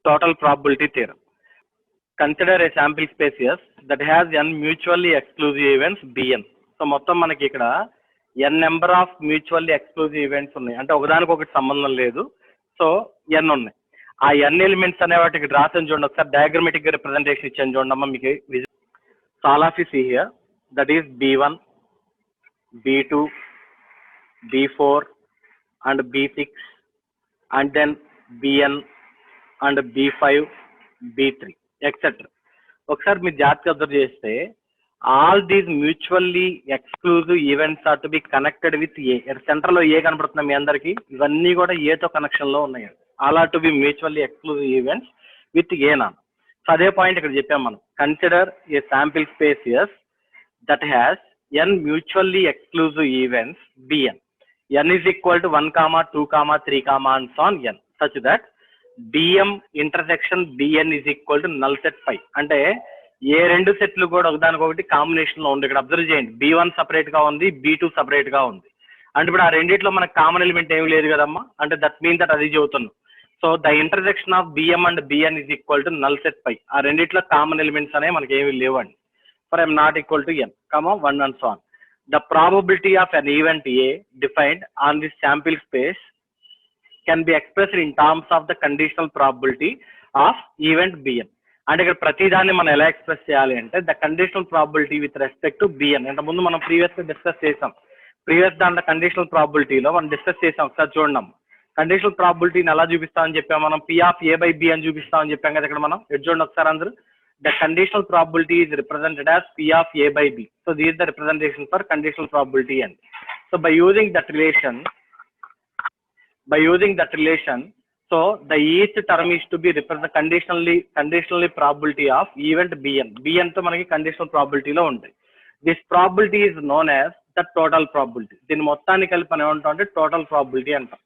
total probability theorem. Consider a sample space S that has n mutually exclusive events Bn. So మొత్తం మనకి ఇక్కడ n number of mutually exclusive events ఉన్నాయి, అంటే ఒకదానికి ఒకటి సంబంధం లేదు. సో n ఉన్నాయి. ఆ n ఎలిమెంట్స్ అనే వాటికి రాసిన చూడండి, ఒకసారి డయాగ్రమెటిక్ గా రిప్రజెంటేషన్ ఇచ్చాను చూడండి అమ్మా మీకు. All of you see here that is B1, B2, B4 and B6 and then Bn and B5, B3 etc. ఒకసారి మీరు జాగ్రత్తగా అబ్జర్వ్ చేస్తే all these mutually exclusive events are to be connected with A. Centre లో A కనపడుతుంది మీ అందరికి, ఇవన్నీ కూడా ఏతో కనెక్షన్ లో ఉన్నాయి. All are to be mutually exclusive events with A నా. సో అదే పాయింట్ ఇక్కడ చెప్పాం మనం. Consider a sample space S that has n mutually exclusive events Bn. n is equal to 1, 2, 3, and so on n, such that Bm intersection Bn is equal to null set phi. అంటే ఏ రెండు సెట్లు కూడా ఒకదానికొకటి combination లో ఉంది. ఇక్కడ observe చేయండి, B1 separate గా ఉంది, B2 సపరేట్ గా ఉంది. అంటే ఇప్పుడు ఆ రెండిట్లో మనకు కామన్ ఎలిమెంట్ ఏమి లేదు కదమ్మా, అంటే దట్ మీన్ దట్ అది చెబుతున్నాం. So the intersection of Bm and Bn is equal to null set phi. ఆ రెండిట్లో కామన్ ఎలిమెంట్స్ అనేవి మనకి ఏమి లేవండి. For m not equal to n, 1 and so on. The probability of an event A defined on this sample space can be expressed in terms of the conditional probability of event Bn. అంటే ఇక్కడ ప్రతిదాన్ని మనం ఎలా express చేయాలి అంటే the conditional probability with respect to Bn. ఇంత ముందు మనం ప్రీవియస్ గా డిస్కస్ చేసాం. ప్రీవియస్ దాంట్లో కండిషనల్ ప్రాబిలిటీలో మనం డిస్కస్ చేసాం. ఒకసారి చూడండి, కండిషనల్ ప్రాబిలిటీని ఎలా చూపిస్తామని చెప్పాం మనం, P of A by B అని చూపిస్తామని చెప్పాం కదా. ఇక్కడ మనం చూడండి ఒకసారి అందరూ, the conditional probability is represented as P of A by B. So this is the representation for conditional probability n. So by using that relation, so the each term is to be represent conditionally probability of event Bn. Bn తో మనకి conditional probability లో ఉంటాయి. This probability is known as the total probability. దీని మొత్తాన్ని కలిపి మనం ఏమంటాం అంటే టోటల్ ప్రాబిలిటీ అంటాం.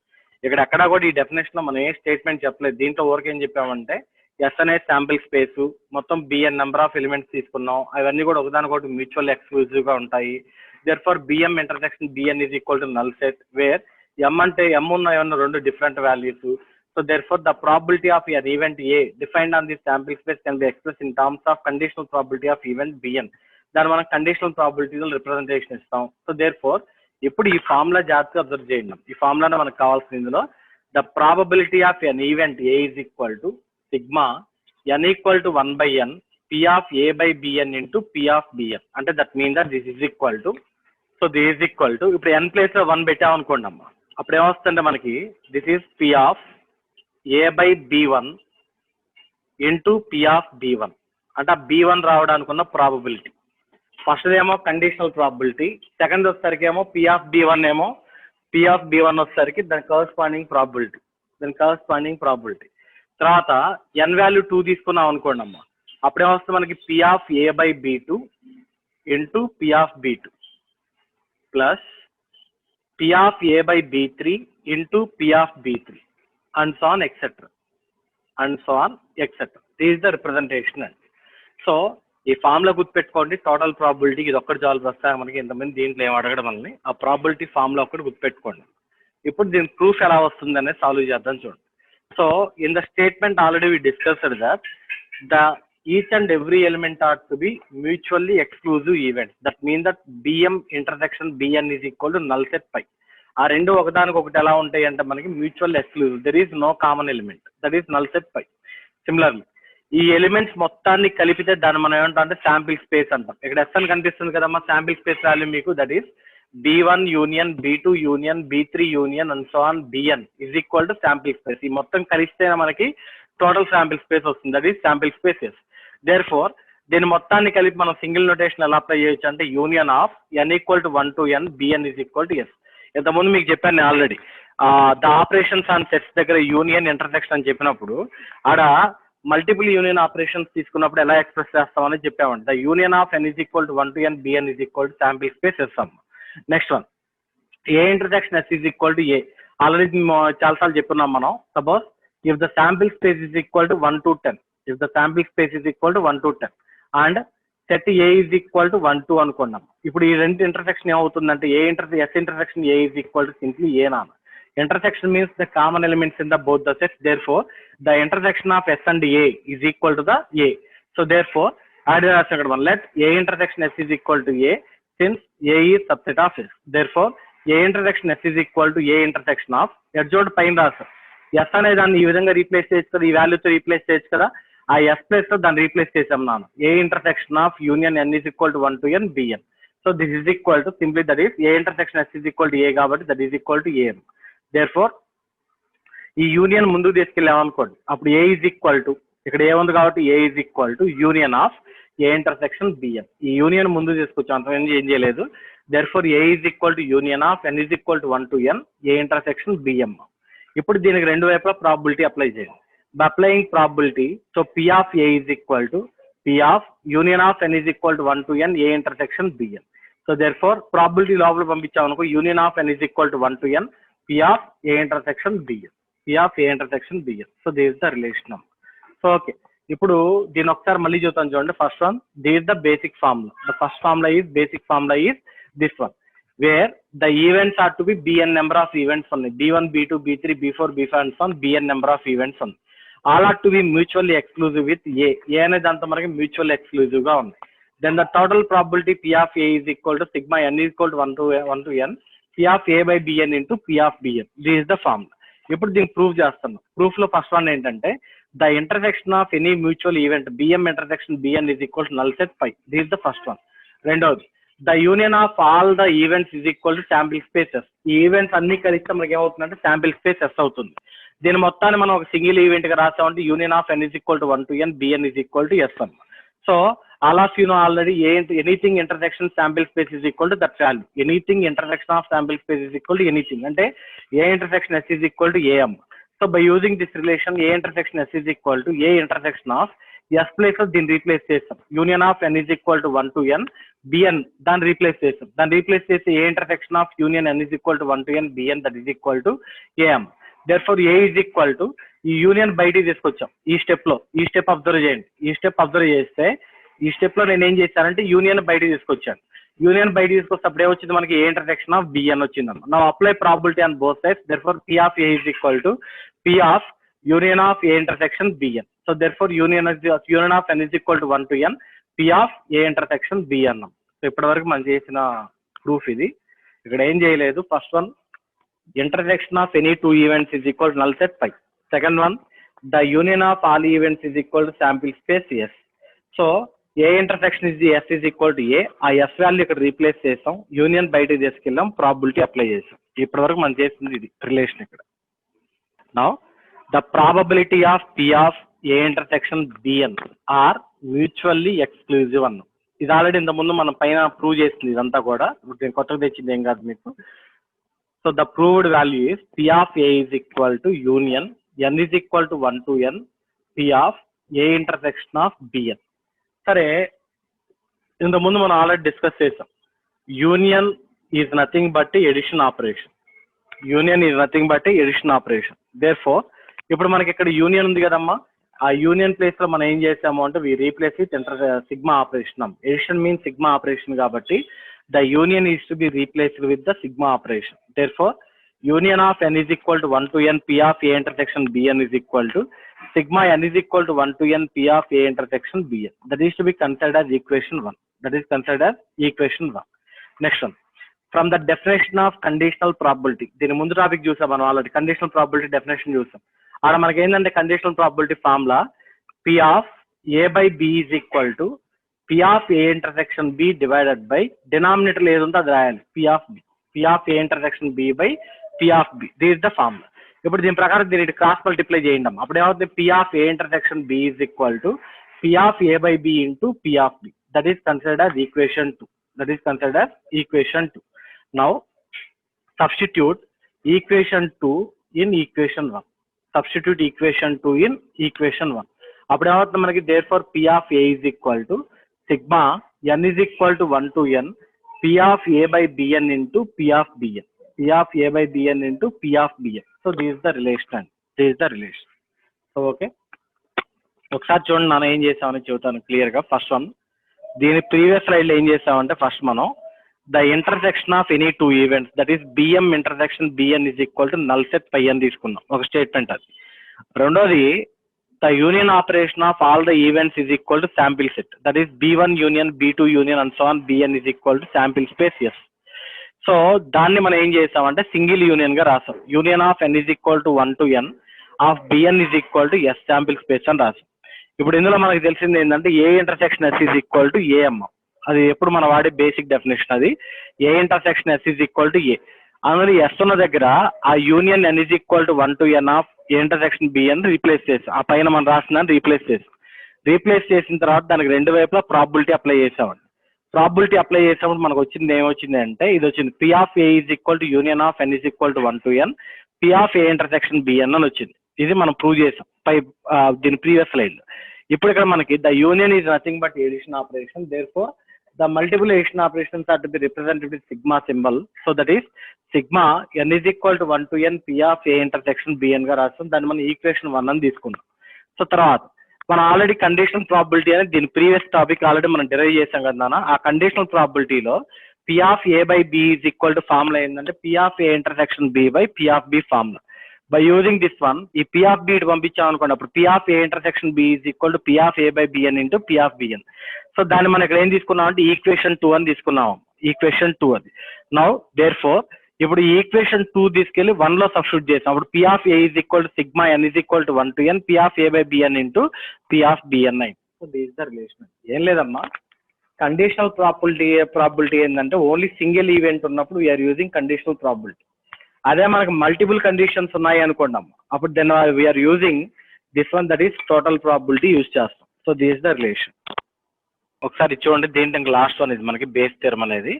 ఇక్కడ ఎక్కడా కూడా ఈ డెఫినేషన్ లో మనం ఏ స్టేట్మెంట్ చెప్పలేదు. దీంట్లో వరకు ఏం చెప్పామంటే ఎస్ అనే శాంపిల్ స్పేస్ మొత్తం Bn నెంబర్ ఆఫ్ ఎలిమెంట్స్ తీసుకున్నాం, అవన్నీ కూడా ఒకదానికొకటి మ్యూచువల్ ఎక్స్క్లూజివ్ గా ఉంటాయి. Therefore Bm intersection Bn is equal to null set where m అంటే m ఉన్న ఏమన్నా రెండు different values. So therefore the probability of an event A defined on this sample space can be express in terms of conditional probability of event Bn. దాన్ని మనం conditional ప్రాబిలిటీలో representation ఇస్తాం. So therefore ఇప్పుడు ఈ formula జాగ్రత్తగా observe చేయండి. ఈ ఫార్ములాలో మనకు కావాల్సిన ఇందులో the probability of an event A is equal to sigma n equal to 1 by n P of A by Bn into P of Bn. అంటే that mean that this is equal to, so this is equal to ఇప్పుడు n place లో 1 పెట్టాం అనుకోండి అమ్మా, అప్పుడు ఏమొస్తుందంటే మనకి this is P of A by B1 into P of B1. అంటే B1 రావడానికి ఉన్న ప్రాబబిలిటీ. ఫస్ట్ ఏమో కండిషనల్ ప్రాబిలిటీ, సెకండ్ వచ్చేసరికి ఏమో P of B1 ఏమో P of B1 వచ్చేసరికి దాని కరస్పాండింగ్ ప్రాబిలిటీ. తర్వాత n వాల్యూ 2 తీసుకున్నాం అనుకోండి అమ్మా, అప్పుడేమొస్తుంది మనకి P of A by B2 into P of B2 plus P of A by B3 into P of B3 and so on etc. This is the representation అండి. So ఈ form లో గుర్తుపెట్టుకోండి, total probability ఇది ఒక్కటి చాలు. వస్తాయి మనకి ఇంతమంది దీంట్లో ఏం అడగడం మనల్ని, ఆ ప్రాబిలిటీ ఫామ్ లో ఒక్కటి గుర్తుపెట్టుకోండి. ఇప్పుడు దీని ప్రూఫ్ ఎలా వస్తుంది అనేది సాల్వ్ చేద్దాం చూడండి. So in the statement already we discussed that the each and every element are to be mutually exclusive events. That means that Bm intersection Bn is equal to null set phi. ఆ రెండు ఒకదానికొకటి ఎలా ఉంటాయి అంటే మనకి mutual exclusive, there is no common element, that is null set పై. Similarly ఈ elements మొత్తాన్ని కలిపితే దాన్ని మనం ఏమంటాం అంటే శాంపిల్ స్పేస్ అంటాం. ఇక్కడ ఎస్ అని కనిపిస్తుంది కదమ్మా, శాంపిల్ స్పేస్ వాల్యూ మీకు that is B1 union B2 union B3 union and so on Bn is equal to sample space. ఈ మొత్తం కలిస్తే మనకి టోటల్ శాంపిల్ స్పేస్ వస్తుంది, that is sample spaces. Therefore దీని మొత్తాన్ని కలిపి మనం సింగిల్ నోటేషన్ ఎలా అప్లై చేయొచ్చు అంటే union of n equal to 1 to n Bn is equal to s. ఇంతకుముందు మీకు చెప్పాను నేను already, the operations on sets దగ్గర యూనియన్ ఇంటర్సెక్షన్ అని చెప్పినప్పుడు ఆడ మల్టిపుల్ యూనియన్ ఆపరేషన్స్ తీసుకున్నప్పుడు ఎలా ఎక్స్ప్రెస్ చేస్తామని చెప్పామండి. The union of n is equal to 1 to n Bn is equal to sample space s అమ్మ. Next one A intersection S is equal to A. Already చాలాసార్లు చెప్పున్నాం మనం. Suppose if the sample space is equal to 1 to 10, if the sample space is equal to 1 to 10 and set A is equal to 1 2 అనుకున్నాం. ఇప్పుడు ఈ రెండు intersection ఏమవుతుందంటే S intersection A is equal to simply A నాన్న. Intersection means the common elements in the both the sets. Therefore, the intersection of S and A is equal to the A. So therefore, add the second one. Let A intersection S is equal to A, since A is subset of S. Therefore, A intersection S is equal to A intersection of ఎడ్జోడ్ పైన రాసు yes అనే దాన్ని ఈ విధంగా replace చేయొచ్చు కదా, ఈ వాల్యూతో replace చేయొచ్చు కదా. ఆ ఎస్ ప్లేస్ తో దాన్ని రీప్లేస్ చేసాం నాను. A intersection of union N is equal to 1 to n bn. So this is equal to simply that is A intersection S is equal to A కాబట్టి that is equal to AM. Therefore ఈ union ముందుకు తీసుకెళ్ళామనుకోండి, అప్పుడు ఏ is equal to, ఇక్కడ A ఉంది కాబట్టి A is equal to union of A intersection BN. ఈ union ముందు తీసుకొచ్చాం, అంత ఏం చేయలేదు. Therefore A is equal to union of N is equal to 1 to n A intersection BM. ఇప్పుడు దీనికి రెండు వైపులా ప్రాబిలిటీ అప్లై చేయండి. By applying probability, so P of A is equal to P of union of N is equal to 1 to n A intersection B N. So therefore probability లోపల పంపించాం అనుకో, union of N is equal to 1 to n P of A intersection B n, P of A intersection B N. So this is the relation. So okay, ఇప్పుడు దీని ఒకసారి మళ్ళీ చూద్దాం చూడండి. First one, this is the basic formula. The first formula is basic formula is this one, where the events are to be bn number of events on b1 b2 b3 b4 b5 and so on, bn number of events on, all are to be mutually exclusive with a అనే దాంతో మనకి mutually exclusive గా ఉంది. Then the total probability p of a is equal to sigma n is equal to 1 to n p of a by bn into p of bn. This is the formula. ఇప్పుడు దీన్ని prove చేస్తాను. Proof లో first one ఏంటంటే, the intersection of any mutual event bm intersection bn is equal to null set pi. This is the first one. రెండవది, the union of all the events is equal to sample spaces. ఈ events అన్ని కలిస్తే మనకి ఏమవుతుందంటే sample space yes అవుతుంది. దీని మొత్తాన్ని మనం ఒక సింగిల్ ఈవెంట్ గా రాసామంటే union of N is equal to 1 to n bn is equal to s1. So all of you know already anything intersection sample space is equal to that value. Anything intersection of sample space is equal to anything అంటే A intersection S is equal to AM. So by using this relation A intersection S is equal to A intersection of S place దీన్ని replace చేస్తాం. Union of N is equal to 1 to n bn దాన్ని replace చేస్తాం. దాన్ని replace చేసి A intersection of union n is equal to 1 to n bn that is equal to AM. Therefore A is equal to ఈ union బయటికి తీసుకొచ్చాం. ఈ step లో ఈ స్టెప్ అబ్జర్వ్ చేయండి. ఈ స్టెప్ అబ్జర్వ్ చేస్తే ఈ స్టెప్ లో నేను ఏం చేశానంటే యూనియన్ బయటికి తీసుకొచ్చాను. యూనియన్ బయటికి తీసుకొస్తే అప్పుడు ఏమొచ్చింది మనకి ఏ ఇంటర్సెక్షన్ ఆఫ్ బిఎన్ వచ్చిందన్న. నా apply probability on both sides. Therefore P of A is equal to P of union of a intersection bn. So therefore union of n is equal to 1 to n p of a intersection bn. So ఇప్పటి వరకు మనం చేసిన proof ఇది. ఇక్కడ ఏం చేయలేదు. First one, intersection of any two events is equal to null set phi. Second one, the union of all events is equal to sample space S. So A intersection is S is equal to A. ఆ S value ఇక్కడ replace చేసాం, union బయటకు తీసుకెళ్ళాం, probability apply చేసాం. ఇప్పటి వరకు మనం చేసింది ఇది రిలేషన్. ఇక్కడ now the probability of p of a intersection bn are mutually exclusive అన్నాం. ఇది ఆల్రెడీ ఇంత ముందు మనం పైన ప్రూవ్ చేసింది. ఇదంతా కూడా నేను కొత్తగా తెచ్చింది ఏం కాదు మీకు. So the proved value is p of a is equal to union n is equal to 1 to n p of a intersection of bn. సరే, ఇంత ముందు మనం ఆల్రెడీ డిస్కస్ చేసాం. Union is nothing but addition operation. Union is nothing but addition operation. Therefore ఇప్పుడు మనకి ఇక్కడ union ఉంది కదమ్మా, ఆ యూనియన్ ప్లేస్ లో మనం ఏం చేసాము అంటే we replace it sigma operation. Addition mean sigma operation కాబట్టి the union is to be replaced with the sigma operation. Therefore union of N is equal to 1 to n p of a intersection bn is equal to sigma n is equal to 1 to n p of a intersection bn. That is to be considered as equation 1. That is considered as equation 1. Next one, from the definition of conditional probability. దీని ముందు topic చూసాం మనం already. Conditional probability definition చూసాం. ఆడ మనకి ఏంటంటే conditional probability formula P of A by B is equal to P of A intersection B divided by denominator ఏది ఉందో అది రాయాలి, P of B. P of A intersection B by P of B, this is the formula. ఇప్పుడు దీని ప్రకారం దీన్ని cross multiply చేయండి. అప్పుడు ఏమవుతుంది, P of A intersection B is equal to P of A by B into P of B. That is considered as equation 2. That is considered as equation 2. Now substitute equation 2 in equation 1. Substitute equation 2 in equation 1. అప్పుడు ఏమవుతుంది మనకి, therefore p of a is equal to sigma n is equal to 1 to n p of a by bn into p of bn. p of a by bn into p of bn. So this is the relation. This is the relation. So okay, ఒకసారి చూడండి మనం ఏం చేసామని చెబుతాను clear గా. First one, దీని previous slide లో ఏం చేసామంటే ఫస్ట్ మనం the intersection of any two events that is BM intersection B N is equal to null set phi అని తీసుకున్నాం ఒక స్టేట్మెంట్ అది. రెండోది the union operation of all the events is equal to sample set that is బి1 union బి2 union and so on BN is equal to sample space S. So దాన్ని మనం ఏం చేసామంటే సింగిల్ యూనియన్ గా రాసాం. Union of N is equal to 1 to n of BN is equal to S sample space అని రాసాం. ఇప్పుడు ఇందులో మనకు తెలిసింది ఏంటంటే A intersection S is equal to AM. అది ఎప్పుడు మనం వాడే బేసిక్ డెఫినేషన్ అది. A intersection S is equal to A. అందులో ఎస్ ఉన్న దగ్గర ఆ union N is equal to 1 to n of A intersection BN replace చేసి ఆ పైన మనం రాసిన రీప్లేస్ చేసిన తర్వాత దానికి రెండు వైపులా ప్రాబిలిటీ అప్లై చేసామండి. ప్రాబిలిటీ అప్లై చేసినప్పుడు మనకు వచ్చింది ఏమొచ్చింది అంటే ఇది వచ్చింది P of A is equal to union of N is equal to 1 to n P of A intersection B n అని వచ్చింది. ఇది మనం ప్రూవ్ చేసాం దీని ప్రీవియస్ స్లైడ్ లో. ఇప్పుడు ఇక్కడ మనకి the union is nothing but addition operation. Therefore the multiple addition operations are to be represented with sigma symbol. So that is sigma N is equal to 1 to n P of A intersection B n గా రాస్తాం. దాన్ని మనం equation 1 అని తీసుకున్నాం. So తర్వాత మనం already conditional probability అని దీని ప్రీవియస్ టాపిక్ ఆల్రెడీ మనం డిరైవ్ చేసాం కదా. ఆ కండిషనల్ ప్రాబిలిటీలో P of A by B is equal to formula ఏంటంటే P of A intersection B by P of B formula. By using this one ఈ పి ఆఫ్ బి పంపించాం అనుకోండి, అప్పుడు P of A intersection B is equal to P of A by B N into P of BN. So దాన్ని మనం ఇక్కడ ఏం తీసుకున్నాం అంటే ఈక్వేషన్ 2 అని తీసుకున్నాం. ఈక్వేషన్ 2 అది. నౌ దేర్ ఫోర్ ఇప్పుడు ఈ ఈక్వేషన్ 2 తీసుకెళ్లి 1 లో సబ్స్టిట్యూట్ చేసాం. అప్పుడు P of A is equal to sigma N is equal to 1 to n P of A by B N into P of BN అయింది. So this the relation. ఏం లేదమ్మా, conditional probability ఏంటంటే ఓన్లీ సింగిల్ ఈవెంట్ ఉన్నప్పుడు we're using conditional probability. అదే మనకు multiple conditions ఉన్నాయి అనుకోండి అమ్మ, అప్పుడు then we're using this one that is total probability use చేస్తాం. So this the relation. ఒకసారి చూడండి దీంట్లో లాస్ట్ వన్ ఇది మనకి బేస్ థియరమ్ అనేది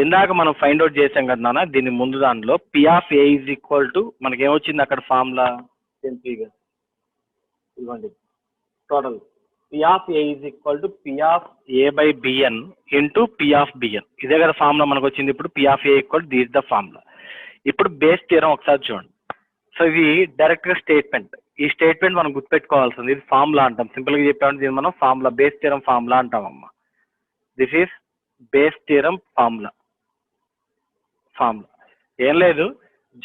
ఇందాక మనం ఫైండ్ అవుట్ చేసాం కదా నాన్న. దీని ముందు దానిలో P of A is equal to మనకి ఏమొచ్చింది అక్కడ ఫార్ములా ఇవ్వండి. Total P of A is equal to P of A by B N into P of B n. ఇదే కదా ఫార్ములా మనకు వచ్చింది. ఇప్పుడు P of A equal this the formula. ఇప్పుడు బేస్ థియరమ్ ఒకసారి చూడండి. సో ఇది డైరెక్ట్ గా స్టేట్మెంట్. ఈ స్టేట్మెంట్ మనం గుర్తుపెట్టుకోవాల్సింది. ఇది ఫార్ములా అంటాం. సింపుల్ గా చెప్పామంటే దీన్ని మనం ఫార్ములా బేస్ థియరమ్ ఫార్ములా అంటాం అమ్మా. This is base theorem formula. ఏం లేదు,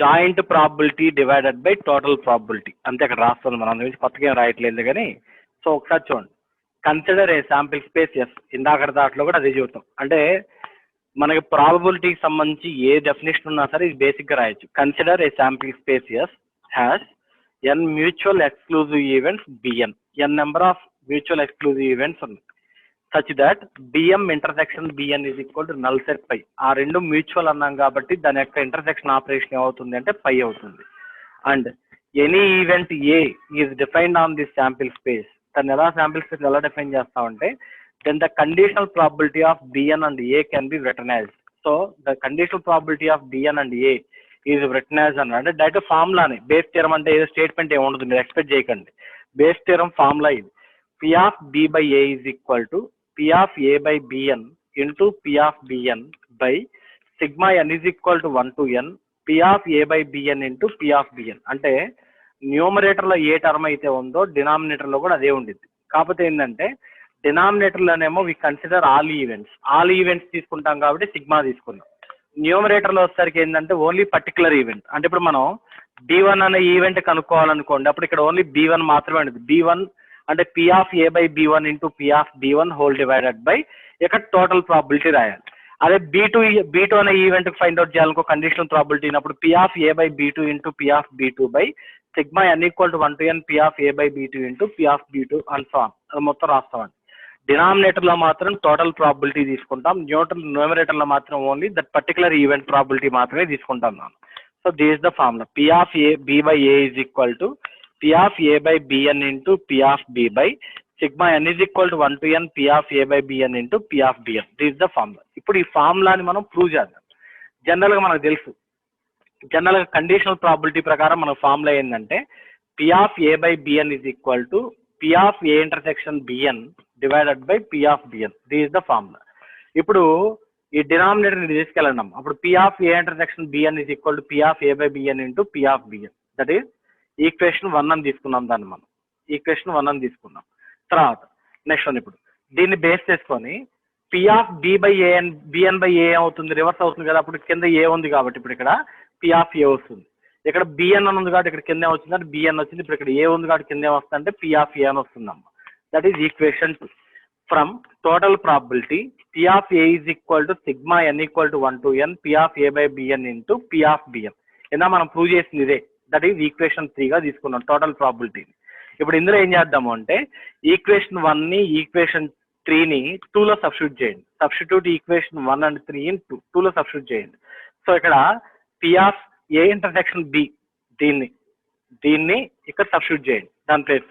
joint probability divided by total probability అంతే. అక్కడ రాస్తుంది, మనం నుంచి కొత్తగా ఏం రాయట్లేదు కానీ. సో ఒకసారి చూడండి. Consider a sample space S. ఇందాక దాంట్లో కూడా అదే చూద్దాం. అంటే మనకి ప్రాబబిలిటీకి సంబంధించి ఏ డెఫినేషన్ ఉన్నా సరే ఇది బేసిక్ గా రాయొచ్చు. Consider a sample space S has N mutual exclusive events BN. N number of mutual exclusive events ఉన్నాయి such that BM intersection B N is equal to null set phi. ఆ రెండు మ్యూచువల్ అన్నాం కాబట్టి దాని యొక్క ఇంటర్సెక్షన్ ఆపరేషన్ ఏమవుతుంది అంటే పై అవుతుంది. And any event A is defined on this sample space. దాన్ని ఎలా శాంపిల్ స్పేస్ ఎలా డిఫైన్ చేస్తామంటే then the conditional probability of bn and a can be written as. So the conditional probability of bn and a is written as అంటే direct formula అని. Bayes theorem అంటే ఏదో statement ఏమి ఉండదు, మీరు expect చేయకండి. బేస్ థియరమ్ ఫార్ములా ఇది. P of B by A is equal to P of A by B N into P of B n by sigma N is equal to 1 to n P of A by B N into P of B n. అంటే numerator లో ఏ term అయితే ఉందో denominator లో కూడా అదే ఉండిద్ది. కాకపోతే ఏంటంటే డినామినేటర్ లోనేమో వి కన్సిడర్ ఆల్ ఈవెంట్స్ తీసుకుంటాం కాబట్టి సిగ్మా తీసుకున్నాం. న్యూమరేటర్ లో వచ్చేసరికి ఏంటంటే ఓన్లీ పర్టికులర్ ఈవెంట్. అంటే ఇప్పుడు మనం B1 అనే ఈవెంట్ కనుక్కోవాలనుకోండి, అప్పుడు ఇక్కడ ఓన్లీ B1 మాత్రమే ఉంటుంది. B1 అంటే P of A by B1 into P of B1 whole divided by ఇక్కడ టోటల్ ప్రాబిలిటీ రాయాలి. అదే B2 అనే ఈవెంట్ ఫైండ్ అవుట్ చేయాలనుకో కండిషనల్ ప్రాబిలిటీ అయినప్పుడు P of A by B2 into P of B2 by sigma N equal to 1 to n P of A by B2 into P of B2 and so on. అది మొత్తం రాస్తామండి. Denominator లో మాత్రం total probability తీసుకుంటాం. Numerator లో మాత్రం only that particular event probability మాత్రమే తీసుకుంటాం మనం. So this is the formula. P of A B by A is equal to P of A by B N into P of B by sigma N is equal to 1 to n P of A by B N into P of B n. This is the formula. ఇప్పుడు ఈ ఫార్ములాని మనం prove చేద్దాం. General గా మనకు తెలుసు, general గా conditional probability ప్రకారం మన ఫార్ములా ఏంటంటే P of A by B n is equal to P of A intersection B n divided by P of B n. This is the formula. ఇప్పుడు ఈ డినామినేటర్ తీసుకెళ్ళండి. అప్పుడు P of A intersection B N is equal to P of A by B N into P of B n. That is equation 1 అని తీసుకున్నాం. దాన్ని మనం equation 1 అని తీసుకున్నాం. తర్వాత నెక్స్ట్ వన్. ఇప్పుడు దీన్ని బేస్ చేసుకొని P of B by A and B n by A అవుతుంది, రివర్స్ అవుతుంది కదా. అప్పుడు కింద ఏ ఉంది కాబట్టి ఇప్పుడు ఇక్కడ పి ఆఫ్ ఏ వస్తుంది. ఇక్కడ బిఎన్ అని ఉంది కాబట్టి ఇక్కడ కింద వచ్చింది అంటే బిఎన్ వచ్చింది. ఇప్పుడు ఇక్కడ ఏ ఉంది కాబట్టి కింద ఏమొస్తుంది అంటే పి ఆఫ్ ఏ అని వస్తుందమ్మా. That is equation 2. From total probability P of A is equal to sigma N equal to 1 to n P of A by B N into P of B n. ఏదా మనం prove చేసింది ఇదే. That is equation 3గా తీసుకున్నాం total probability. ఇప్పుడు ఇందులో ఏం చేద్దాము అంటే ఈక్వేషన్ 1ని ఈక్వేషన్ 3ని 2లో సబ్స్టిట్యూట్ చేయండి. సబ్స్టిట్యూట్ ఈక్వేషన్ 1 and 3 in 2లో సబ్స్టిట్యూట్ చేయండి. సో ఇక్కడ P of A intersection B దీన్ని ఇక్కడ సబ్స్టిట్యూట్ చేయండి దాని ప్లేస్.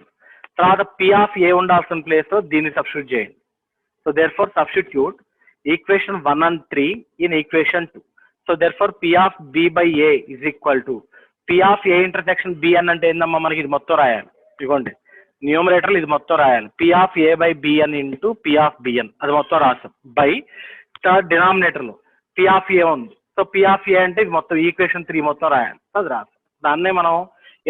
తర్వాత పి ఆఫ్ ఏ ఉండాల్సిన ప్లేస్లో దీన్ని సబ్స్టిట్యూట్ చేయండి. So therefore substitute equation 1 and 3 in equation 2. So therefore P of B by A is equal to P of A intersection B అని అంటే ఏందమ్మా, మనకి ఇది మొత్తం రాయాలి. ఇదిగోండి న్యూమరేటర్లు ఇది మొత్తం రాయాలి. P of A by B N into P of B n అది మొత్తం రాస్తాం. బై థర్డ్ డినామినేటర్లో పి ఆఫ్ ఏ ఉంది. సో పి ఆఫ్ ఏ అంటే ఇది మొత్తం ఈక్వేషన్ 3 మొత్తం రాయాలి. అది రాస్తాం. దాన్నే మనం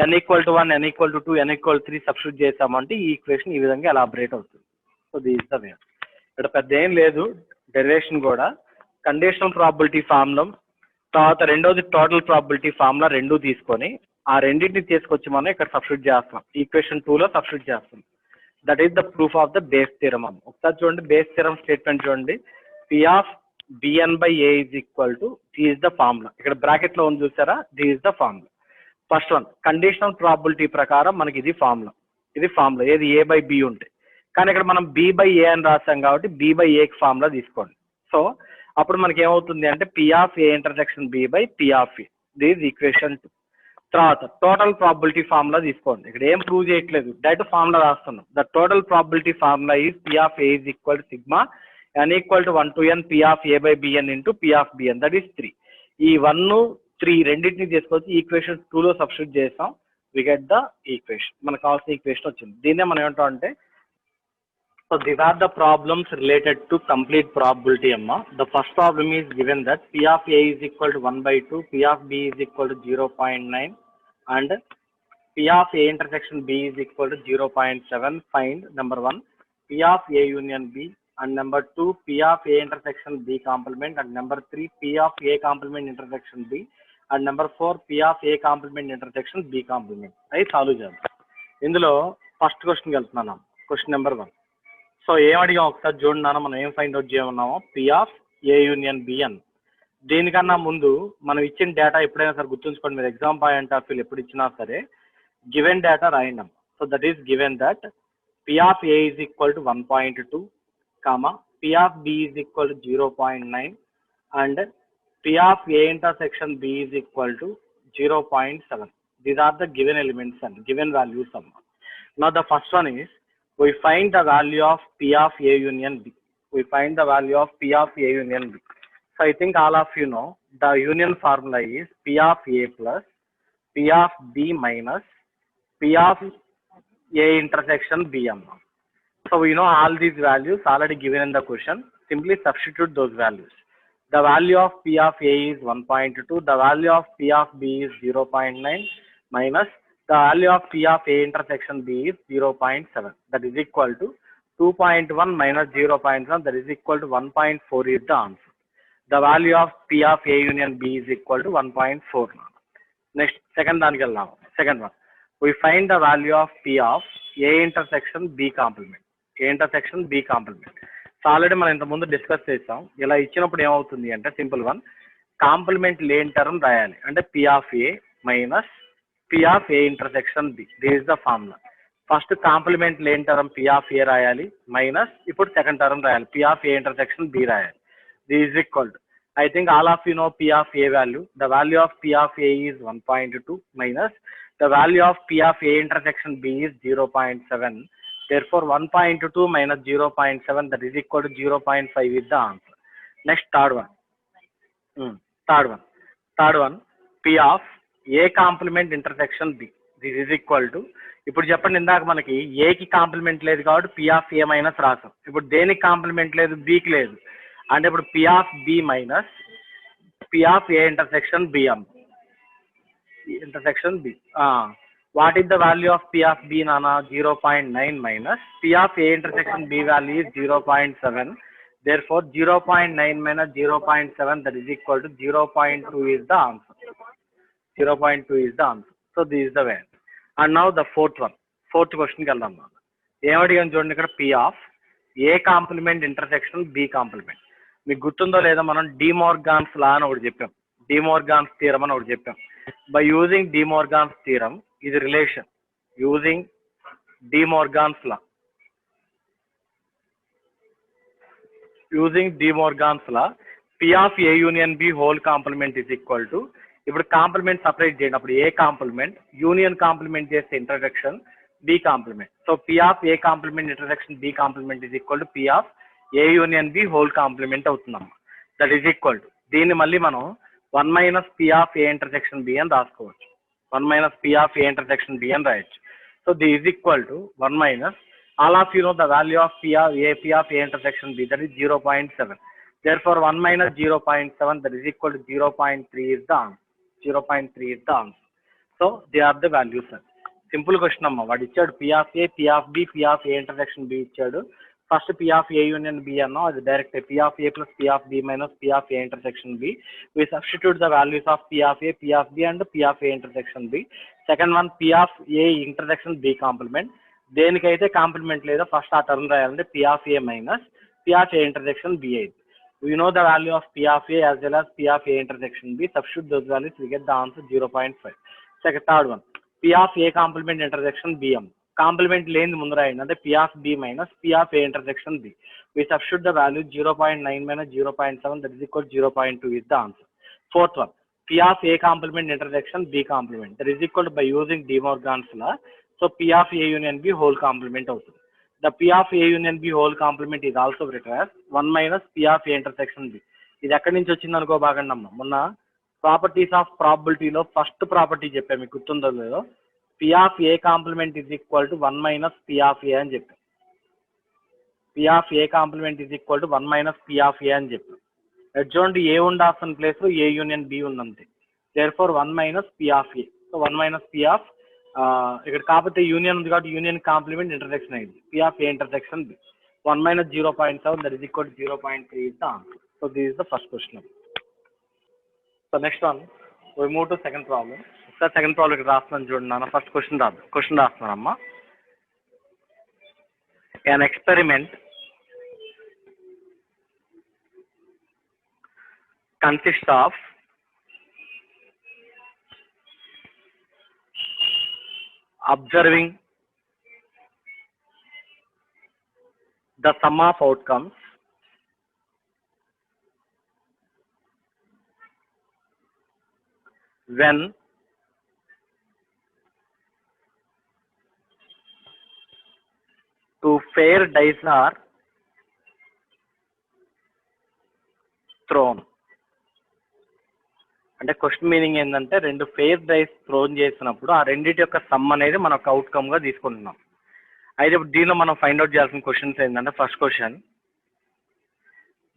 n equal to 1, n equal to 2, n equal 3 substitute చేసామంటే ఈ ఈక్వేషన్ ఈ విధంగా ఎలాబరేట్ అవుతుంది. So this the way. ఇక్కడ పెద్ద ఏం లేదు, డెరివేషన్ కూడా కండిషనల్ ప్రాబిలిటీ ఫార్ములా, తర్వాత రెండోది టోటల్ ప్రాబిలిటీ ఫార్ములా రెండు తీసుకొని ఆ రెండింటిని తీసుకొచ్చి మనం ఇక్కడ సబ్స్టిట్యూట్ చేస్తాం. ఈక్వేషన్ 2లో సబ్స్టిట్యూట్ చేస్తాం. That is the proof of the Bayes theorem అమ్మ. ఒకసారి చూడండి బేస్ థియరమ్ స్టేట్మెంట్ చూడండి. P of B n by A is equal to this the formula. ఇక్కడ బ్రాకెట్ లో ఉంది చూసారా, this the formula. First one conditional probability ప్రకారం మనకి ఇది ఫార్ములా ఏది ఏ బై బి ఉంటే. కానీ ఇక్కడ మనం బి బై ఏ అని రాస్తాం కాబట్టి బి బై ఏకి ఫార్ములా తీసుకోండి. సో అప్పుడు మనకి ఏమవుతుంది అంటే P of A intersection B by P of A, this equation 2. తర్వాత టోటల్ ప్రాబిలిటీ ఫార్ములా తీసుకోండి. ఇక్కడ ఏం ప్రూవ్ చేయట్లేదు, డైరెక్ట్ ఫార్ములా రాస్తున్నాం. The total probability formula is P of A is equal to sigma n equal to 1 to n P of A by B N into P of B n. That is 3. ఈ 1, 3 రెండింటిని తీసుకొచ్చి equation 2లో substitute చేస్తాం. We get the equation, మనకు కావాల్సిన equation వచ్చింది. దీన్నే మనం ఏమంటాం అంటే, so these are the problems related to complete probability అమ్మ. The first problem is given that P of A is equal to 1/2, P of B is equal to 0.9 and P of A intersection B is equal to 0.7. Find number 1 P of A union B, and number 2 P of A intersection B complement, and number 3 P of A complement intersection B, and number 4 P of A complement intersection B complement. అవి solve చేద్దాం. ఇందులో first క్వశ్చన్కి వెళ్తున్నాను, question number 1. So ఏం అడిగాం ఒకసారి చూడండి నాన్న, మనం ఏం ఫైండ్ అవుట్ చేయమన్నామో P of A union B అని. దీనికన్నా ముందు మనం ఇచ్చిన డేటా ఎప్పుడైనా సరే గుర్తుంచుకోండి, మీరు ఎగ్జామ్ పాయింట్ ఆఫ్ వ్యూ ఎప్పుడు ఇచ్చినా సరే గివెన్ డేటా రాయండి. So that is given that P of A is equal to 1.2, comma P of B is equal to 0.9 and P of A intersection B is equal to 0.7. These are the given elements and given values. Now the first one is we find the value of P of A union B. We find the value of P of A union B. So I think all of you know the union formula is P of A plus P of B minus P of A intersection B. So we know all these values already given in the question. Simply substitute those values. The value of P of A is 1.2. The value of P of B is 0.9 minus the value of P of A intersection B is 0.7. That is equal to 2.1 minus 0.1. That is equal to 1.4 is the answer. The value of P of A union B is equal to 1.4. Next, second one. We find the value of P of A intersection B complement. A intersection B complement. So already మనం ఇంతకుముందు discuss చేసాం. ఇలా ఇచ్చినప్పుడు ఏమవుతుంది అంటే simple one compliment లేని term రాయాలి. అంటే P of A minus P of A intersection B. This is the formula. First complement లేని టర్మ్ P of A రాయాలి మైనస్ ఇప్పుడు సెకండ్ టర్మ్ రాయాలి P of A intersection B రాయాలి. This is equal to, I think all of you know P of A value. The value of P of A is 1.2 minus the value of P of A intersection B is 0.7. Therefore 1.2 minus 0.7, that is equal to 0.5 is the answer. Next, third one P of A complement intersection B. This is equal to, ఇప్పుడు చెప్పండి ఇందాక మనకి A కి complement లేదు కాబట్టి P of A minus రాసాం. ఇప్పుడు దేనికి కాంప్లిమెంట్ లేదు, B కి లేదు అంటే ఇప్పుడు P of B minus P of A intersection B. Intersection B. What is the value of P of B, Nana? 0.9 minus P of A intersection B value is 0.7. Therefore, 0.9 minus 0.7, that is equal to 0.2 is the answer. 0.2 is the answer. So this is the way. And now the fourth one. Fourth question ki veldam. ఏమడి అని చూడండి ఇక్కడ P of A complement intersection B complement. మీకు గుర్తుందో లేదో మనం డిమోర్గాన్స్ లా అని ఒకటి చెప్పాం. డిమోర్గాన్స్ థియరం అని ఒకటి చెప్పాం. By using De Morgan's theorem is a relation. Using De Morgan's law. Using De Morgan's law, P of A union B whole complement is equal to, ఇప్పుడు కాంప్లిమెంట్ సపరేట్ చేయండి, అప్పుడు ఏ కాంప్లిమెంట్ యూనియన్ కాంప్లిమెంట్ చేస్తే intersection B complement. So P of A complement intersection B complement is equal to P of A union B whole complement అవుతుందమ్మా. That is equal to, దీన్ని మళ్ళీ మనం 1 minus P of A intersection B అని రాసుకోవచ్చు. 1 minus P of A intersection B అని రాయొచ్చు. So this is equal to 1 minus, all of you know the value of P of A intersection B, that is 0.7. Therefore 1 minus 0.7, that is equal to 0.3 is the answer. 0.3 is the answer. So they are the values. Simple question amma. What ichadu? P of A, P of B, P of A intersection B ichadu. First P of A union B anna, as direct P of A plus P of B minus P of A intersection B. We substitute the values of P of A, P of B and P of A intersection B. Second one, P of A intersection B complement. దేనికైతే complement లేదో first ఆ term రాయాలంటే P of A minus P of A intersection B అయితే. We know the value of P of A as well as P of A intersection B. Substitute those values, we get the answer 0.5. Second, third one, P of A complement intersection BM. Complement లేని ముందు రాయండి అంటే P of B minus P of A intersection B. We substitute the value 0.9 minus 0.7, that is equal to 0.2 is the answer. Fourth one, P of A complement intersection B complement, that is equal to, by using De Morgan's law, so P of A union B whole complement అవుతుంది. The P of A union B whole complement is also written as 1 minus P of A intersection B. ఇది ఎక్కడి నుంచి వచ్చింది అనుకో బాగండి అమ్మ. మొన్న properties of ప్రాబిలిటీలో first property చెప్పా, మీకు గుర్తుందో లేదో, P of A complement is equal to 1 minus P of A అని చెప్పాం. P of A complement is equal to 1 minus P of A అని చెప్పాం. చూడండి, ఏ ఉండాల్సిన ప్లేస్ లో A union B ఉందంతే. Therefore 1 minus P of A. So 1 minus P of ఇక్కడ కాకపోతే union ఉంది కాబట్టి యూనియన్ కాంప్లిమెంట్ ఇంటర్సెక్షన్ అయింది. P of A intersection B. 1 minus 0.7, that is equal to 0.3 is the answer. So this is the first question. So next one, we move to second problem. So second problem ఇక్కడ రాస్తున్నాను చూడండి నాన్న. First question రాస్తున్నానమ్మా. An experiment consists of observing the sum of outcomes when two fair dice are thrown. అంటే question meaning ఏంటంటే, రెండు fair dice throne చేసినప్పుడు ఆ రెండింటి యొక్క సమ్ అనేది మనం ఒక అవుట్కమ్ గా తీసుకుంటున్నాం. అయితే ఇప్పుడు దీనిలో మనం ఫైండ్ అవుట్ చేయాల్సిన క్వశ్చన్స్ ఏంటంటే, first question,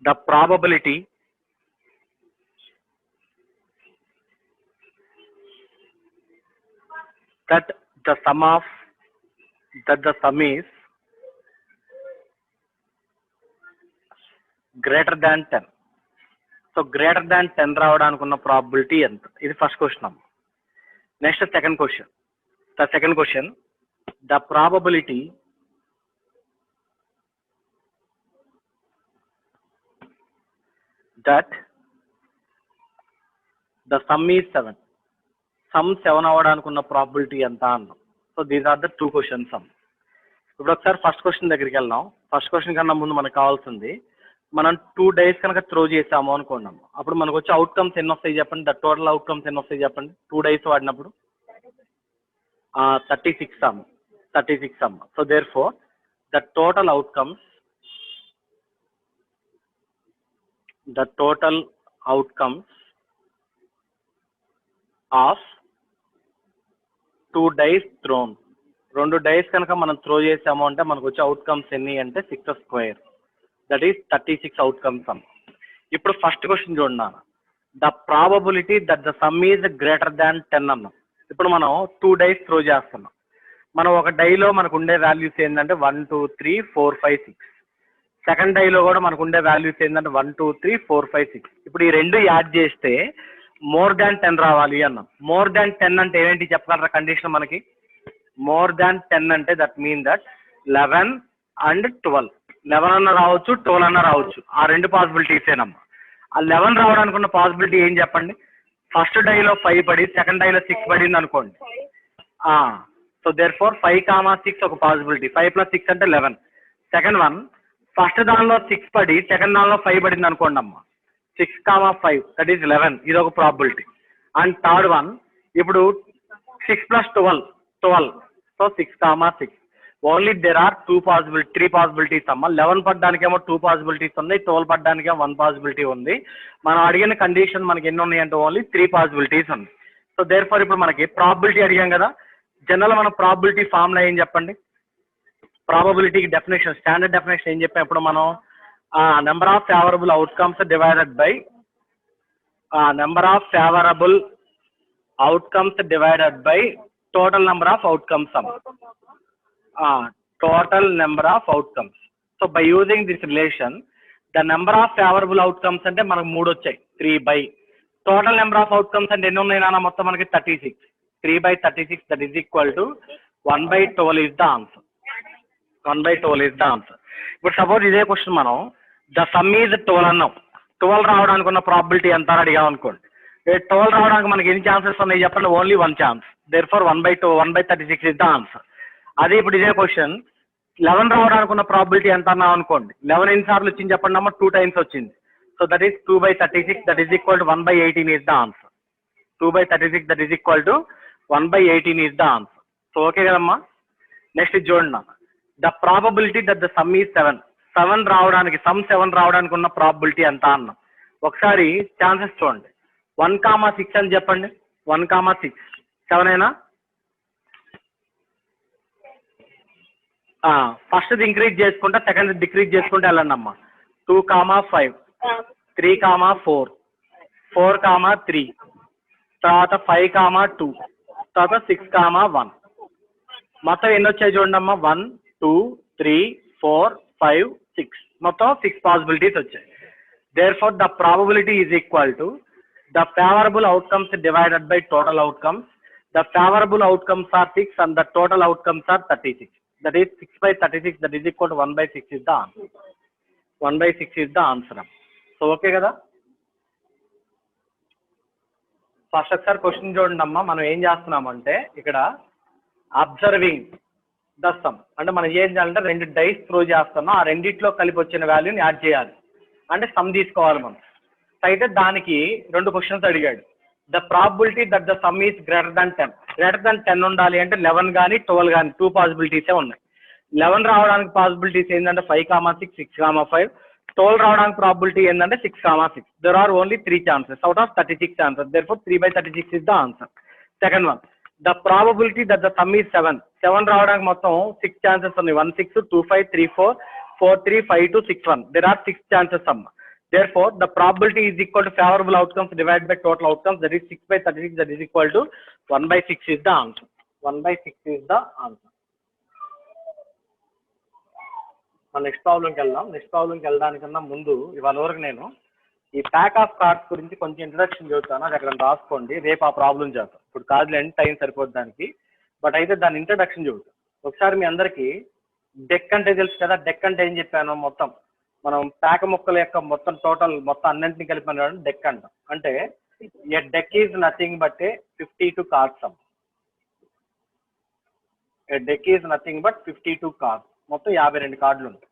the probability that the sum is greater than 10. So greater than 10 రావడానికి ఉన్న ప్రాబిలిటీ ఎంత? ఇది ఫస్ట్ క్వశ్చన్ అమ్మ. Next second question, the probability that the sum is 7. Sum 7 అవ్వడానికి ఉన్న ప్రాబిలిటీ ఎంత అన్నాం. So these are the two questions అమ్మ. ఇప్పుడు ఒకసారి ఫస్ట్ క్వశ్చన్ దగ్గరికి వెళ్దాం. ఫస్ట్ క్వశ్చన్ కన్నా ముందు మనకు కావాల్సింది, మనం 2 డైస్ కనుక త్రో చేసాము అనుకున్నాము, అప్పుడు మనకు వచ్చే అవుట్కమ్స్ ఎన్ని వస్తాయి చెప్పండి. ద టోటల్ అవుట్కమ్స్ ఎన్ని వస్తాయి చెప్పండి 2 డైస్ వాడినప్పుడు? 36 అమ్మ. So therefore the total outcomes of 2 dice thrown, 2 dice కనుక మనం త్రో చేసాము అంటే మనకు వచ్చే అవుట్కమ్స్ ఎన్ని అంటే 6 స్క్వేర్, దట్ ఈస్ 36 అవుట్కమ్స్ అమ్మ. ఇప్పుడు ఫస్ట్ క్వశ్చన్ చూడండి, the probability that the sum is greater than 10 అన్నాం. ఇప్పుడు మనం 2 డైస్ త్రో చేస్తున్నాం. మనం ఒక డైలో మనకు ఉండే వాల్యూస్ ఏంటంటే 1 2 3 4 5 6. సెకండ్ డైలో కూడా మనకు ఉండే వాల్యూస్ ఏంటంటే 1 2 3 4 5 6. ఇప్పుడు ఈ రెండు యాడ్ చేస్తే మోర్ దాన్ 10 రావాలి అన్నాం. మోర్ దాన్ 10 అంటే ఏంటి చెప్పగలరా కండిషన్ మనకి? మోర్ దాన్ 10 అంటే దట్ మీన్ దట్ 11 and 12. 11 అన్న రావచ్చు, 12 అన్న రావచ్చు. ఆ రెండు పాసిబిలిటీసేనమ్మా. ఆ 11 రావడానికి ఉన్న పాసిబిలిటీ ఏం చెప్పండి? ఫస్ట్ డైలో 5 పడి సెకండ్ డైలో 6 పడింది అనుకోండి. సో దేర్ ఫోర్ 5, 6 ఒక పాసిబిలిటీ. 5 + 6 అంటే 11. సెకండ్ వన్, ఫస్ట్ దానిలో 6 పడి సెకండ్ దానిలో 5 పడింది అనుకోండి అమ్మా. 6, 5 దట్ ఈస్ 11. ఇది ఒక ప్రాబిలిటీ. అండ్ థర్డ్ వన్, ఇప్పుడు 6 + 12. So 6, 6. Only there are 3 possibilities అమ్మా. 11 పడ్డానికేమో 2 పాసిబిలిటీస్ ఉన్నాయి, 12 పడ్డానికేమో 1 పాసిబిలిటీ ఉంది. మనం అడిగిన కండిషన్ మనకి ఎన్ని ఉన్నాయంటే ఓన్లీ 3 పాసిబిలిటీస్ ఉంది. సో దేర్ ఫోర్ ఇప్పుడు మనకి ప్రాబిలిటీ అడిగాం కదా, జనరల్ మన ప్రాబిలిటీ ఫార్ములా ఏం చెప్పండి? ప్రాబబిలిటీకి డెఫినేషన్, స్టాండర్డ్ డెఫినేషన్ ఏం చెప్పాం ఇప్పుడు మనం? Number of favourable outcomes divided by number of favourable outcomes divided by total number of outcomes అమ్మ. total number of outcomes. So by using this relation, the number of favorable outcomes అంటే మనకు 3 వచ్చాయి. 3 by total number of outcomes అంటే ఎన్ని ఉన్నాయి నాన్న? మొత్తం మనకి 36. 3 by 36 that is equal to 1 by 12 is the answer. 1 by 12 is the answer. ఇప్పుడు సపోజ్ ఇదే క్వశ్చన్ మనం the sum is 12 అన్నాం. 12 రావడానికి ఉన్న ప్రాబిలిటీ ఎంత అని అడిగాం అనుకోండి. 12 రావడానికి మనకి ఎన్ని ఛాన్సెస్ ఉన్నాయి చెప్పండి? Only 1 chance. therefore 1 by 36 is the answer. అదే ఇప్పుడు ఇదే క్వశ్చన్ 11 రావడానికి ఉన్న ప్రాబిలిటీ ఎంత అన్నాం అనుకోండి. 11 ఎన్నిసార్లు వచ్చింది చెప్పండి అమ్మ? 2 times వచ్చింది. So that is 2 by 36 that is equal to 1 by 18 is the answer. 2 by 36 that is equal to 1 by 18 is the answer. So okay కదమ్మా. నెక్స్ట్ చూడండి, the probability that the sum is 7. 7 రావడానికి, some 7 రావడానికి ఉన్న probability ఎంత అన్నాం. ఒకసారి chances చూడండి. 1, 6 అని చెప్పండి. 1, 6 7 అయినా? ఫస్ట్ ఇంక్రీజ్ చేసుకుంటా, సెకండ్ డిక్రీజ్ చేసుకుంటే వెళ్ళండి అమ్మా. 2, 5 3, 4 4, 3 తర్వాత 5, 2 తర్వాత 6, 1 మొత్తం ఎన్ని వచ్చాయి చూడండి అమ్మా. 1 2 3 4 5 6 మొత్తం 6 పాసిబిలిటీస్ వచ్చాయి. therefore the probability is equal to the favorable outcomes divided by total outcomes. The favorable outcomes are 6 and the total outcomes are 36. That is 6 by 36 that is equal to 1 by 6 is the answer. 1 by 6 is the answer. So okay కదా. First ఒకసారి question చూడండి అమ్మా. మనం ఏం చేస్తున్నామంటే ఇక్కడ observing the sum అంటే మనం ఏం చేయాలంటే 2 డైస్ త్రో చేస్తున్నాం. ఆ రెండిట్లో కలిపి వచ్చిన వాల్యూని యాడ్ చేయాలి అంటే సమ్ తీసుకోవాలి మనం. అయితే దానికి 2 క్వశ్చన్స్ అడిగాడు. The probability that the sum is greater than 10. Greater than 10 ఉండాలి అంటే 11 కానీ 12 కానీ 2 పాసిబిలిటీసే ఉన్నాయి. 11 రావడానికి పాసిబిలిటీస్ ఏంటంటే 5, 6 6, 5. 12 రావడానికి ప్రాబిలిటీ ఏంటంటే 6, 6. There are only 3 chances out of 36 chances. therefore 3 by 36 is the answer. Second one, the probability that the sum is 7. 7 రావడానికి మొత్తం 6 ఛాన్సెస్ ఉన్నాయి. 1 6 2 5 3 4 4 3 5 2 6 1. దెర్ ఆర్ 6 ఛాన్సెస్ అమ్మ. therefore the probability is equal to favorable outcomes divided by total outcomes, that is 6 by 36 that is equal to 1 by 6 is the answer. 1 by 6 is the answer. Next ప్రాబ్లంకి వెళ్దాం. Next ప్రాబ్లంకి వెళ్ళడానికన్నా ముందు ఇవాళ వరకు నేను ఈ pack of cards గురించి కొంచెం ఇంట్రడక్షన్ చెబుతాను. అది అక్కడ రాసుకోండి, రేపు ఆ ప్రాబ్లం చేద్దాం. ఇప్పుడు కాదులేండి, టైం సరిపోద్ది దానికి. బట్ అయితే దాని ఇంట్రడక్షన్ చెబుతాను. ఒకసారి మీ అందరికీ డెక్ అంటే తెలుసు కదా. డెక్ అంటే ఏం చెప్పాను? మొత్తం మనం పేక ముక్కల యొక్క మొత్తం టోటల్ మొత్తం అన్నింటినీ కలిపి డెక్ అంటాం. అంటే a deck is nothing but 52 cards అమ్మ. A deck is nothing but 52 cards. మొత్తం 52 కార్డులు ఉంటాయి.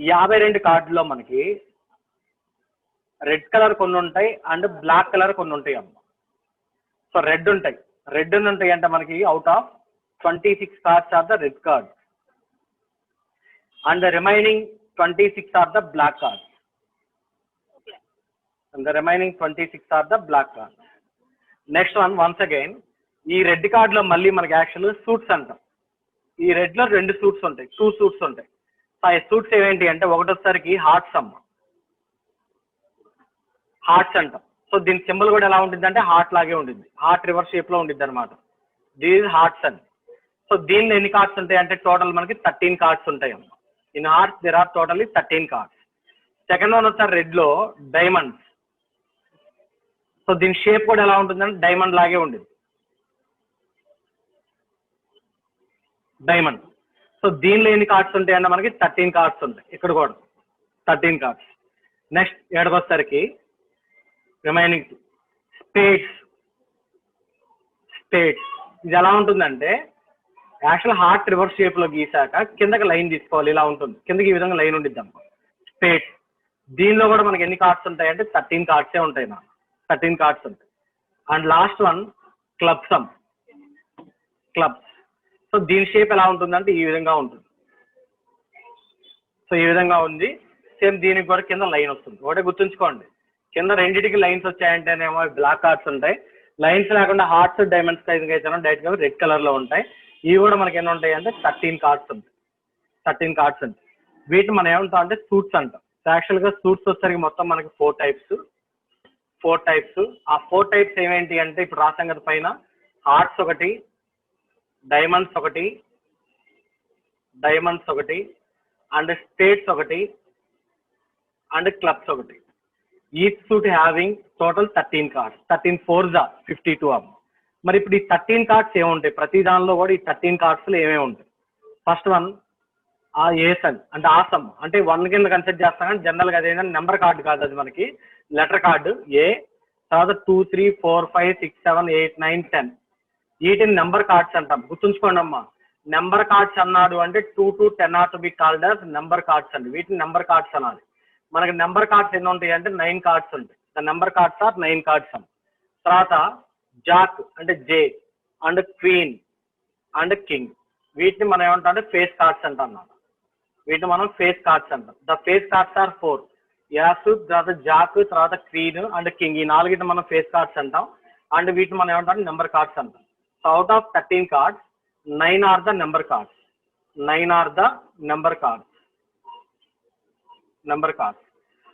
52 కార్డులో మనకి రెడ్ కలర్ కొన్ని ఉంటాయి అండ్ బ్లాక్ కలర్ కొన్ని ఉంటాయి అమ్మ. సో రెడ్ ఉంటాయి. రెడ్ ఉంటాయి అంటే మనకి out of 26 cards are the red card and the remaining 26 are the black cards. And the remaining 26 are the black cards. Next one, once again, ఈ red card లో మళ్ళీ మనకి యాక్చువల్ సూట్స్ అంటాం. ఈ రెడ్ లో 2 సూట్స్ ఉంటాయి, 2 suits ఉంటాయి. ఆ సూట్స్ ఏమేంటి అంటే ఒకటోసారికి హార్ట్స్ అమ్మ. హార్ట్స్ అంటాం. సో దీని సింబల్ కూడా ఎలా ఉంటుంది అంటే హార్ట్ లాగే ఉంటుంది. హార్ట్ రివర్స్ షేప్ లో ఉంటుంది అనమాట. దీస్ హార్ట్స్ అని. సో దీనిలో ఎన్ని కార్డ్స్ ఉంటాయి అంటే టోటల్ మనకి 13 కార్డ్స్ ఉంటాయి అమ్మ. In hearts there are totally 13 cards. Second one వచ్చారు రెడ్ లో డైమండ్స్. సో దీని షేప్ కూడా ఎలా ఉంటుందంటే డైమండ్ లాగే ఉండేది, డైమండ్. సో దీనిలో ఎన్ని కార్డ్స్ ఉంటాయంటే మనకి 13 కార్డ్స్ ఉంటాయి, ఇక్కడ కూడా 13 కార్డ్స్. నెక్స్ట్ ఏడకొసరికి రిమైనింగ్ స్పేడ్స్. స్పేడ్స్ ఇది ఎలా ఉంటుందంటే యాక్చువల్ హార్ట్ రివర్స్ షేప్ లో గీసాక కిందకి లైన్ తీసుకోవాలి, ఇలా ఉంటుంది, కిందకి ఈ విధంగా లైన్ ఉండిద్దాం. స్పేడ్స్ దీనిలో కూడా మనకి ఎన్ని కార్డ్స్ ఉంటాయి అంటే 13 కార్డ్సే ఉంటాయి, 13 కార్డ్స్ ఉంటాయి. అండ్ లాస్ట్ వన్ క్లబ్సమ్, క్లబ్స్. సో దీని షేప్ ఎలా ఉంటుందంటే ఈ విధంగా ఉంటుంది. సో ఈ విధంగా ఉంది. సేమ్ దీనికి కూడా కింద లైన్ వస్తుంది. ఒకటే గుర్తుంచుకోండి, కింద రెండింటికి లైన్స్ వచ్చాయంటేనేమో బ్లాక్ కార్డ్స్ ఉంటాయి, లైన్స్ లేకుండా హార్ట్స్ డైమండ్స్ అయితే డైరెక్ట్ గా రెడ్ కలర్ లో ఉంటాయి. ఇవి కూడా మనకి ఎన్ని ఉంటాయి అంటే 13 కార్డ్స్ ఉంటాయి, 13 కార్డ్స్ ఉంటాయి. వీటిని మనం ఏమంటాం అంటే సూట్స్ అంటాం. యాక్చువల్ గా సూట్స్ వచ్చేసరికి మొత్తం మనకి 4 టైప్స్. ఆ 4 టైప్స్ ఏమేంటి అంటే ఇప్పుడు రాసాం కదా పైన, హార్ట్స్ ఒకటి, డైమండ్స్ ఒకటి, అండ్ స్పేడ్స్ ఒకటి, అండ్ క్లబ్స్ ఒకటి. Each suit having total 13 cards. 13 4s 52 అమ్మ. మరి ఇప్పుడు ఈ 13 కార్డ్స్ ఏముంటాయి, ప్రతి దానిలో కూడా ఈ 13 కార్డ్స్ లో ఏమేమి ఉంటాయి. ఫస్ట్ వన్ ఆ ఏసన్ అంటే ఆసమ్, అంటే 1 కింద కన్సిడర్ చేస్తాం కానీ జనరల్ గా అదేంటంటే నెంబర్ కార్డు కాదు, అది మనకి లెటర్ కార్డు. ఏ తర్వాత 2 3 4 5 6 7 8 9 10 వీటిని నెంబర్ కార్డ్స్ అంటాం. గుర్తుంచుకోండి అమ్మా, నెంబర్ కార్డ్స్ అన్నాడు అంటే 2 to 10 are to be called as number cards అండి. వీటిని నెంబర్ కార్డ్స్ అనాలి. మనకి నెంబర్ కార్డ్స్ ఎన్ని ఉంటాయి అంటే 9 కార్డ్స్ ఉంటాయి. The number cards are 9 cards అమ్మ. తర్వాత జాక్ అంటే J, and queen, and king. వీటిని మనం ఏమంటాం అంటే ఫేస్ కార్డ్స్ అంటాం. వీటిని మనం ఫేస్ కార్డ్స్ అంటాం. The face cards are 4. Ace, తర్వాత జాక్, తర్వాత క్వీన్, అండ్ కింగ్. ఈ 4 మనం ఫేస్ కార్డ్స్ అంటాం. అండ్ వీటిని మనం ఏమంటాం నెంబర్ కార్డ్స్ అంటాం. So out of 13 cards 9 are the number cards. 9 are the number cards.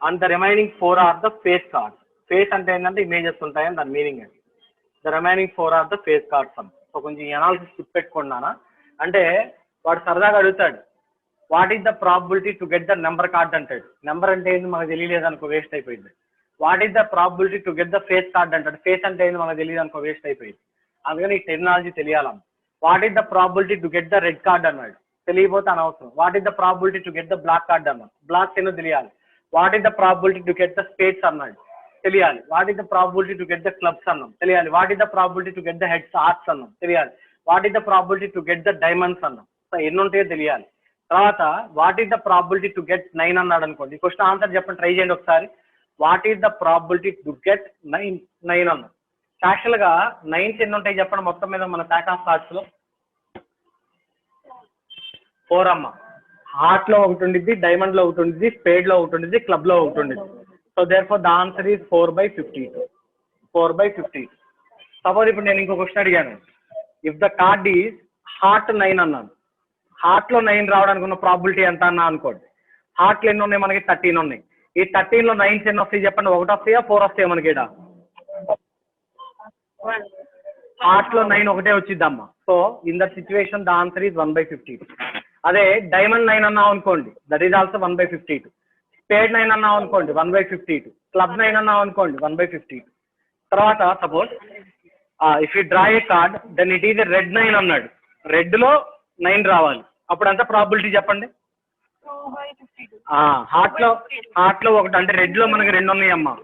And the remaining 4 are the face cards. Face అంటే ఏంటంటే ఇమేజెస్ ఉంటాయని దాని మీనింగ్ అది. The remaining 4 are the face cards అన్న. సో కొంచెం analysis గుర్తు పెట్టుకున్నానా అంటే వాడు సరదాగా అడుగుతాడు, what is the probability to get the number card అంటాడు. నెంబర్ అంటే ఏంది మనకు తెలియలేదు అనుకో, వేస్ట్ అయిపోయింది. What is the probability to get the face card అంటాడు. ఫేస్ అంటే ఏంది మనకు తెలియదు అనుకో, వేస్ట్ అయిపోయింది. అందుకని ఈ టెక్నాలజీ తెలియాలమ్మ. What is the probability to get the red card అన్నాడు, తెలియపోతే అనవసరం. What is the probability to get the black card అన్నాడు, బ్లాక్ ఏందో తెలియాలి. What is the probability to get the spades అన్నాడు, తెలియాలి. What is the probability to get the clubs అన్నాం, తెలియాలి. What is the probability to get the heads arts అన్నాం, తెలియాలి. What is the probability to get the diamonds అన్నాం. So ఎన్ని ఉంటాయో తెలియాలి. తర్వాత what is the probability to get 9 అన్నాడు అనుకోండి. క్వశ్చన్ ఆన్సర్ చెప్పండి, ట్రై చేయండి ఒకసారి. What is the probability to get 9 అన్నాం. యాక్చువల్ గా 9 ఎన్ని ఉంటాయి చెప్పండి మొత్తం మీద మన ప్యాక్ ఆఫ్ కార్డ్స్ లో? 4 అమ్మ. హార్ట్ లో ఒకటి ఉండిద్ది, డైమండ్ లో ఒకటి ఉండిద్ది, స్పేడ్ లో ఒకటి ఉండిద్ది, క్లబ్ లో ఒకటి ఉండిద్ది. So therefore the answer is 4/52. 4/50. Suppose ఇప్పుడు నేను ఇంకో క్వశ్చన్ అడిగాను, if the card is heart 9 అన్నాను. హార్ట్ లో 9 రావడానికి ఉన్న ప్రాబిలిటీ ఎంత అన్నా అనుకోండి. హార్ట్ లో ఎన్ని ఉన్నాయి మనకి? 13 ఉన్నాయి. ఈ 13 లో 9 ఎన్ని వస్తాయి చెప్పండి? 1 వస్తాయా 4 వస్తాయా మనకి? హార్ట్ లో 9 ఒకటే వచ్చిద్దమ్మా. So in that situation the answer is 1/52. అదే డైమండ్ 9 అన్నావు అనుకోండి, దట్ ఈజ్ ఆల్సో 1/52. స్పేడ్ 9 అన్నావు అనుకోండి 1/52. క్లబ్ 9 అన్నావు అనుకోండి 1/52. తర్వాత suppose if you draw a card then it is red 9 అన్నాడు. రెడ్ లో 9 రావాలి, అప్పుడు ఎంత ప్రాబిలిటీ చెప్పండి? హార్ట్ లో ఒకటి, అంటే రెడ్ లో మనకి 2 ఉన్నాయి అమ్మా.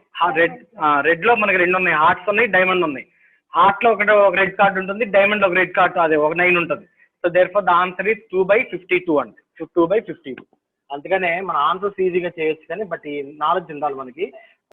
రెడ్ లో మనకి 2 ఉన్నాయి, హార్ట్స్ ఉన్నాయి, డైమండ్ ఉన్నాయి. హార్ట్ లో ఒక రెడ్ కార్డ్ ఉంటుంది, డైమండ్ లో ఒక రెడ్ కార్డ్, అదే ఒక 9 ఉంటుంది. So therefore the answer is 2/52 అంటే 2/52. అందుకనే మన ఆన్సర్స్ ఈజీగా చేయొచ్చు కానీ బట్ ఈ నాలెడ్జ్ ఉండాలి మనకి.